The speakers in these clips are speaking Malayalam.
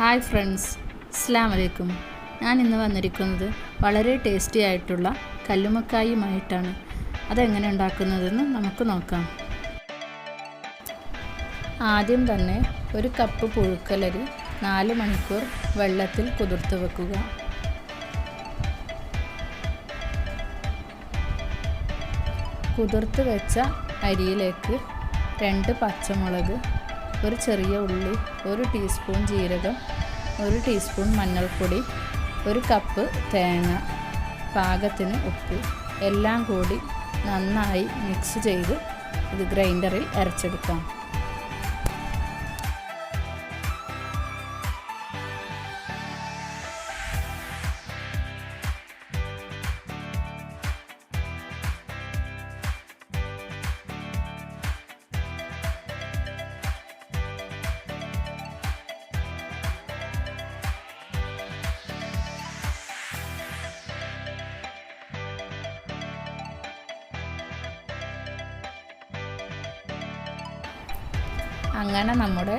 ഹായ് ഫ്രണ്ട്സ്, അസ്സലാമു അലൈക്കും. ഞാൻ ഇന്ന് വന്നിരിക്കുന്നത് വളരെ ടേസ്റ്റി ആയിട്ടുള്ള കല്ലുമ്മക്കായുമായിട്ടാണ്. അതെങ്ങനെ ഉണ്ടാക്കുന്നതെന്ന് നമുക്ക് നോക്കാം. ആദ്യം തന്നെ ഒരു കപ്പ് പുഴുക്കലരി 4 മണിക്കൂർ വെള്ളത്തിൽ കുതിർത്ത് വെക്കുക. കുതിർത്ത് വെച്ച അരിയിലേക്ക് 2 പച്ചമുളക്, ഒരു ചെറിയ ഉള്ളി, 1 ടീസ്പൂൺ ജീരകം, 1 ടീസ്പൂൺ മഞ്ഞൾപ്പൊടി, 1 കപ്പ് തേങ്ങ, പാകത്തിന് ഉപ്പ് എല്ലാം കൂടി നന്നായി മിക്സ് ചെയ്ത് ഇത് ഗ്രൈൻഡറിൽ അരച്ചെടുക്കാം. അങ്ങനെ നമ്മുടെ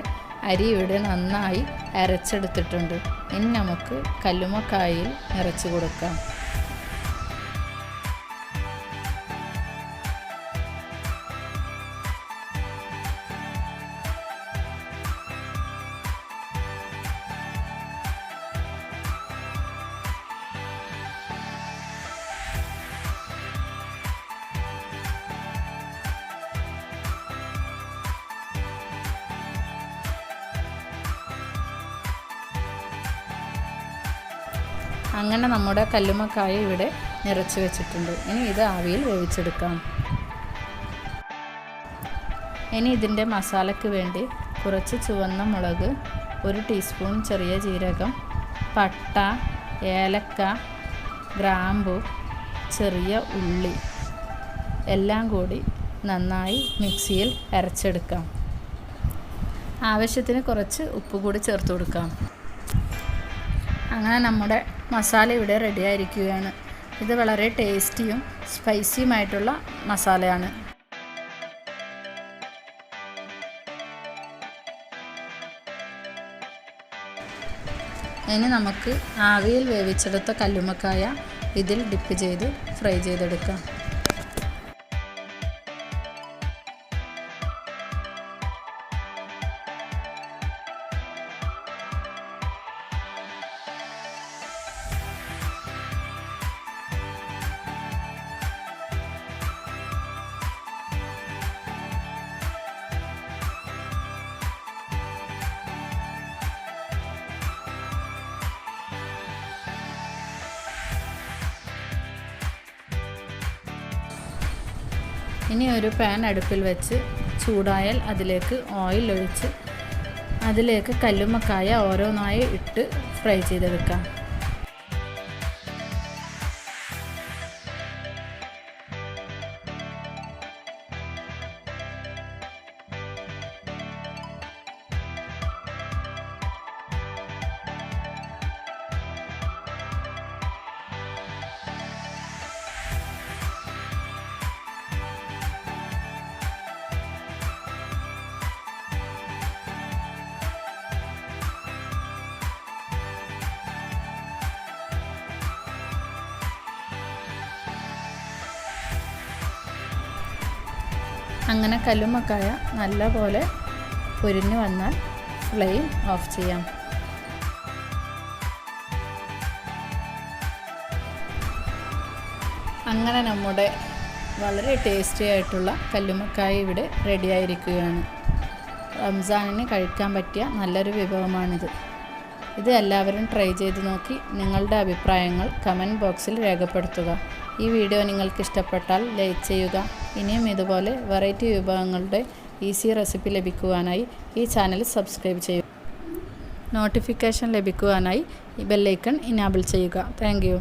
അരി ഇവിടെ നന്നായി അരച്ചെടുത്തിട്ടുണ്ട്. ഇനി നമുക്ക് കല്ലുമ്മക്കായയിൽ നിറച്ച് കൊടുക്കാം. അങ്ങനെ നമ്മുടെ കല്ലുമ്മക്കായ ഇവിടെ നിറച്ച് വെച്ചിട്ടുണ്ട്. ഇനി ഇത് ആവിയിൽ വേവിച്ചെടുക്കാം. ഇനി ഇതിൻ്റെ മസാലയ്ക്ക് വേണ്ടി കുറച്ച് ചുവന്ന മുളക്, 1 ടീസ്പൂൺ ചെറിയ ജീരകം, പട്ട, ഏലക്ക, ഗ്രാമ്പു, ചെറിയ ഉള്ളി എല്ലാം കൂടി നന്നായി മിക്സിയിൽ അരച്ചെടുക്കാം. ആവശ്യത്തിന് കുറച്ച് ഉപ്പ് കൂടി ചേർത്ത് കൊടുക്കാം. അങ്ങനെ നമ്മുടെ മസാല ഇവിടെ റെഡി ആയിരിക്കുകയാണ്. ഇത് വളരെ ടേസ്റ്റിയും സ്പൈസിയുമായിട്ടുള്ള മസാലയാണ്. ഇനി നമുക്ക് ആവിയിൽ വേവിച്ചെടുത്ത കല്ലുമ്മക്കായ ഇതിൽ ഡിപ്പ് ചെയ്ത് ഫ്രൈ ചെയ്തെടുക്കാം. ഇനി ഒരു പാൻ അടുപ്പിൽ വെച്ച് ചൂടായാൽ അതിലേക്ക് ഓയിൽ ഒഴിച്ച് അതിലേക്ക് കല്ലുമ്മക്കായ ഓരോന്നായി ഇട്ട് ഫ്രൈ ചെയ്തെടുക്കാം. അങ്ങനെ കല്ലുമ്മക്കായ നല്ലപോലെ പൊരിഞ്ഞു വന്നാൽ ഫ്ലെയിം ഓഫ് ചെയ്യാം. അങ്ങനെ നമ്മുടെ വളരെ ടേസ്റ്റി ആയിട്ടുള്ള കല്ലുമ്മക്കായ ഇവിടെ റെഡി ആയിരിക്കുകയാണ്. റംസാനിന് കഴിക്കാൻ പറ്റിയ നല്ലൊരു വിഭവമാണിത്. ഇത് എല്ലാവരും ട്രൈ ചെയ്ത് നോക്കി നിങ്ങളുടെ അഭിപ്രായങ്ങൾ കമൻറ്റ് ബോക്സിൽ രേഖപ്പെടുത്തുക. ഈ വീഡിയോ നിങ്ങൾക്ക് ഇഷ്ടപ്പെട്ടാൽ ലൈക്ക് ചെയ്യുക. ഇനിയും ഇതുപോലെ വെറൈറ്റി വിഭവങ്ങളുടെ ഈസി റെസിപ്പി ലഭിക്കുവാനായി ഈ ചാനൽ സബ്സ്ക്രൈബ് ചെയ്യുക. നോട്ടിഫിക്കേഷൻ ലഭിക്കുവാനായി ഈ ബെല്ലൈക്കൺ ഇനാബിൾ ചെയ്യുക. Thank you.